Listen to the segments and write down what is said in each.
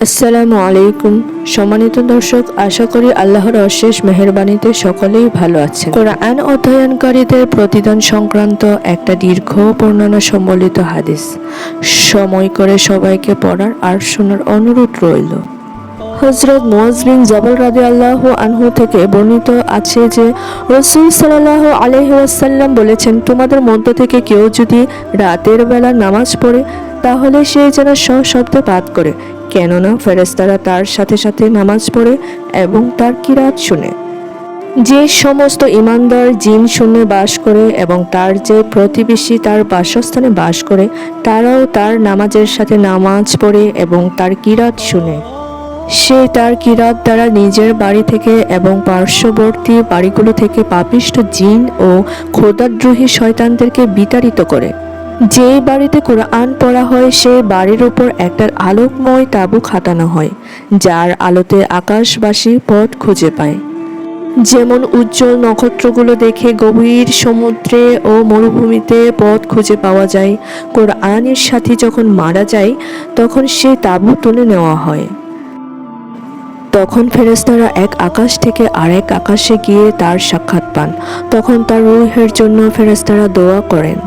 আসসালামু আলাইকুম। সম্মানিত দর্শক, আশা করি আল্লাহর অশেষ মেহেরবানিতে সকলেই ভালো আছেন। কোরআন অধ্যয়নকারীদের প্রতিদান সংক্রান্ত একটা দীর্ঘ বর্ণনা সম্বলিত হাদিস সময় করে সবাইকে পড়ার আর শোনার অনুরোধ রইল। হযরত মুআয বিন জাবাল রাদিয়াল্লাহু আনহু থেকে বর্ণিত আছে যে রাসূল সাল্লাল্লাহু আলাইহি ওয়াসাল্লাম বলেছেন, তোমাদের মধ্য থেকে কেউ যদি রাতের বেলা নামাজ পড়ে তাহলে সে যেন সশব্দে পাঠ করে, কেননা ফেরেশতারা তার সাথে সাথে নামাজ পড়ে এবং তার কিরাত শুনে। যে সমস্ত ঈমানদার জিন শূন্যে বাস করে এবং তার যে প্রতিবেশী তার বাসস্থানে বাস করে, তারাও তার নামাজের সাথে নামাজ পড়ে এবং তার কিরাত শুনে। সে তার কিরাত দ্বারা নিজের বাড়ি থেকে এবং পার্শ্ববর্তী বাড়িগুলো থেকে পাপিষ্ঠ জিন ও খোদাদ্রোহী শয়তানদেরকে বিতাড়িত করে। যে বাড়িতে কোরআন পড়া হয় সে বাড়ির উপর একটা আলোকময় তাঁবু খাটানো হয়, যার আলোতে আকাশবাসী পথ খুঁজে পায়। যেমন উজ্জ্বল নক্ষত্রগুলো দেখে গভীর সমুদ্রে ও মরুভূমিতে পথ খুঁজে পাওয়া যায়, কোরআনের সাথী যখন মারা যায় তখন সে তাঁবু তুলে নেওয়া হয়। তখন ফেরেশতারা এক আকাশ থেকে আরেক আকাশে গিয়ে তার সাক্ষাৎ পান। তখন তার রূহের জন্য ফেরেশতারা দোয়া করেন।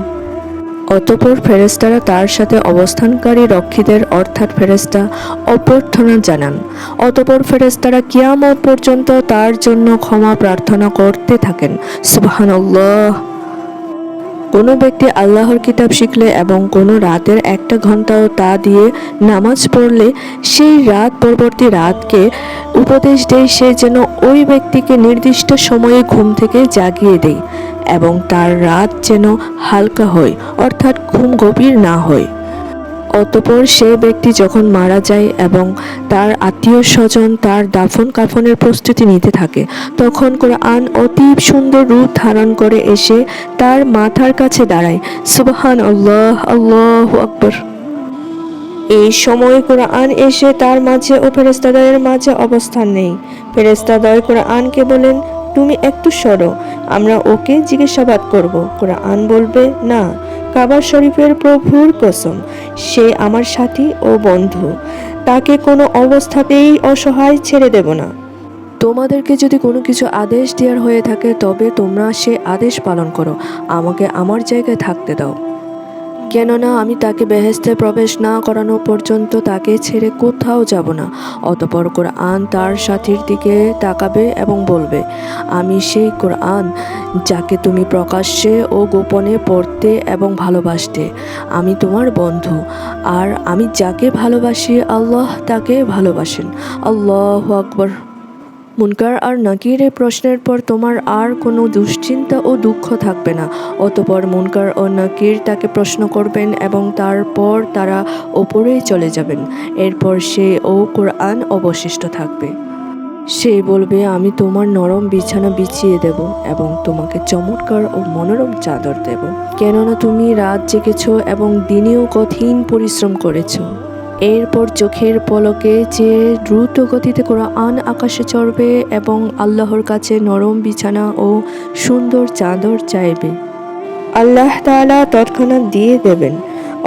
অতঃপর ফেরেশতারা তার সাথে অবস্থানকারী রক্ষীদের অর্থাৎ ফেরেশতা অভ্যর্থনা জানান। অতঃপর ফেরেশতারা কিয়ামত পর্যন্ত তার জন্য ক্ষমা প্রার্থনা করতে থাকেন। সুবহানাল্লাহ। কোনো ব্যক্তি আল্লাহর কিতাব শিখলে এবং কোনো রাতের একটা ঘন্টাও তা দিয়ে নামাজ পড়লে সেই রাত পরবর্তী রাতকে উপদেশ দেয় সে যেন ওই ব্যক্তিকে নির্দিষ্ট সময়ে ঘুম থেকে জাগিয়ে দেয় এবং তার রাত যেন হালকা হয়, অর্থাৎ ঘুম গভীর না হয়। অতঃপর সে ব্যক্তি যখন মারা যায় এবং তার আত্মীয় স্বজন তার দাফন কাফনের প্রস্তুতি নিতে থাকে, তখন কোরআন অতি সুন্দর রূপ ধারণ করে এসে তার মাথার কাছে দাঁড়ায়। সুবহানাল্লাহ, আল্লাহু আকবার। এই সময় কোরআন এসে তার মাঝে ও ফেরেশতাদের মাঝে অবস্থান নেই। ফেরেশতাদ্বয় কোরআনকে বলেন, তুমি একটু সরো, আমরা ওকে জিজ্ঞাসাবাদ করব। কোরআন বলবে, না, কাবা শরীফের প্রভুর কসম, সে আমার সাথী ও বন্ধু, তাকে কোনো অবস্থাতেই অসহায় ছেড়ে দেব না। তোমাদেরকে যদি কোনো কিছু আদেশ দেওয়ার হয়ে থাকে তবে তোমরা সে আদেশ পালন করো, আমাকে আমার জায়গায় থাকতে দাও, কেননা আমি তাকে বেহেশতে প্রবেশ না করানো পর্যন্ত তাকে ছেড়ে কোথাও যাব না। অতঃপর কোরআন তার সাথীর দিকে তাকাবে এবং বলবে, আমি সেই কোরআন যাকে তুমি প্রকাশ্যে ও গোপনে পড়তে এবং ভালোবাসতে, আমি তোমার বন্ধু, আর আমি যাকে ভালোবাসি আল্লাহ তাকে ভালোবাসেন। আল্লাহু আকবার। মুনকার আর নাকিরের প্রশ্নের পর তোমার আর কোনো দুশ্চিন্তা ও দুঃখ থাকবে না। অতঃপর মুনকার ও নাকির তাকে প্রশ্ন করবেন এবং তারপর তারা ওপরেই চলে যাবেন। এরপর সে ও কোরআন অবশিষ্ট থাকবে। সে বলবে, আমি তোমার নরম বিছানা বিছিয়ে দেব এবং তোমাকে চমৎকার ও মনোরম চাদর দেব, কেননা তুমি রাত জেগেছ এবং দিনেও কঠিন পরিশ্রম করেছ। এরপর চোখের পলকে যে দ্রুত গতিতে কোরআন আকাশে চড়বে এবং আল্লাহর কাছে নরম বিছানা ও সুন্দর চাদর চাইবে। আল্লাহ তাআলা তৎক্ষণাৎ দিয়ে দেবেন।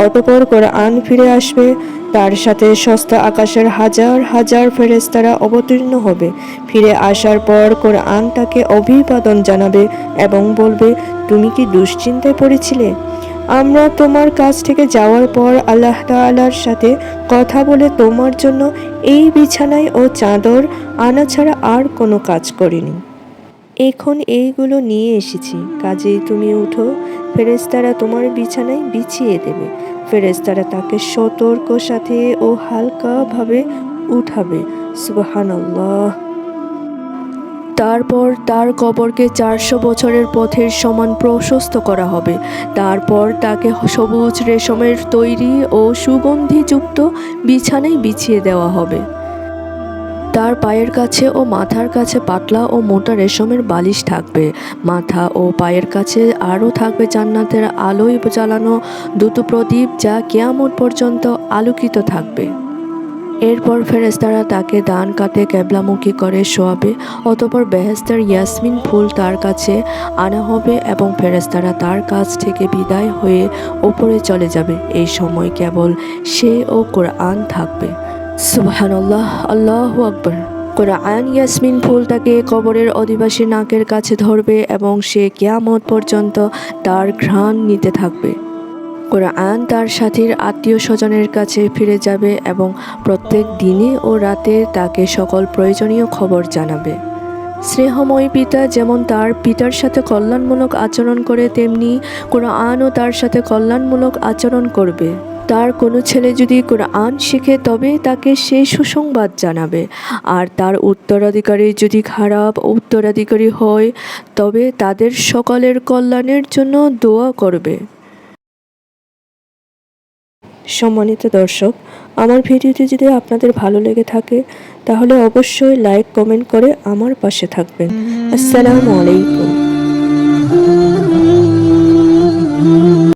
অতঃপর কোরআন ফিরে আসবে, তার সাথে সস্তা আকাশের হাজার হাজার ফেরেশতারা অবতীর্ণ হবে। ফিরে আসার পর কোরআন তাকে অভিবাদন জানাবে এবং বলবে, তুমি কি দুশ্চিন্তায় পড়েছিলে? আমরা তোমার কাছ থেকে যাওয়ার পর আল্লাহ তাআলার সাথে কথা বলে তোমার জন্য এই বিছানায় ও চাদর আনা ছাড়া আর কোনো কাজ করিনি। এখন এইগুলো নিয়ে এসেছি, কাজেই তুমি উঠো। ফেরেশতারা তোমার বিছানায় বিছিয়ে দেবে। ফেরেশতারা তাকে সতর্ক সাথে ও হালকাভাবে উঠাবে। সুবহানাল্লাহ। তারপর তার কবরকে 400 বছরের পথের সমান প্রশস্ত করা হবে। তারপর তাকে সবুজ রেশমের তৈরি ও সুগন্ধিযুক্ত বিছানায় বিছিয়ে দেওয়া হবে। তার পায়ের কাছে ও মাথার কাছে পাতলা ও মোটা রেশমের বালিশ থাকবে। মাথা ও পায়ের কাছে আরও থাকবে জান্নাতের আলোয় জ্বালানো দুটো প্রদীপ, যা কিয়ামত পর্যন্ত আলোকিত থাকবে। এরপর ফেরেশতারা তাকে ডান কাতে কেবলামুখী করে শোয়াবে। অতঃপর বেহেশতের ইয়াসমিন ফুল তার কাছে আনা হবে এবং ফেরেশতারা তার কাছ থেকে বিদায় হয়ে ওপরে চলে যাবে। এই সময় কেবল সে ও কোরআন থাকবে। সুবহানাল্লাহ, আল্লাহু আকবার। কোরআন ইয়াসমিন ফুল তাকে কবরের অধিবাসী নাকের কাছে ধরবে এবং সে কিয়ামত পর্যন্ত তার ঘ্রাণ নিতে থাকবে। কোরআন তার সাথীর আত্মীয় স্বজনের কাছে ফিরে যাবে এবং প্রত্যেক দিনে ও রাতে তাকে সকল প্রয়োজনীয় খবর জানাবে। স্নেহময় পিতা যেমন তার পিতার সাথে কল্যাণমূলক আচরণ করে, তেমনি কোরআনও তার সাথে কল্যাণমূলক আচরণ করবে। তার কোনো ছেলে যদি কোরআন শিখে তবে তাকে সেই সুসংবাদ জানাবে, আর তার উত্তরাধিকারী যদি খারাপ উত্তরাধিকারী হয় তবে তাদের সকলের কল্যাণের জন্য দোয়া করবে। সম্মানিত দর্শক, আমার ভিডিওটি যদি আপনাদের ভালো লেগে থাকে তাহলে অবশ্যই লাইক কমেন্ট করে আমার পাশে থাকবেন। আসসালামু আলাইকুম।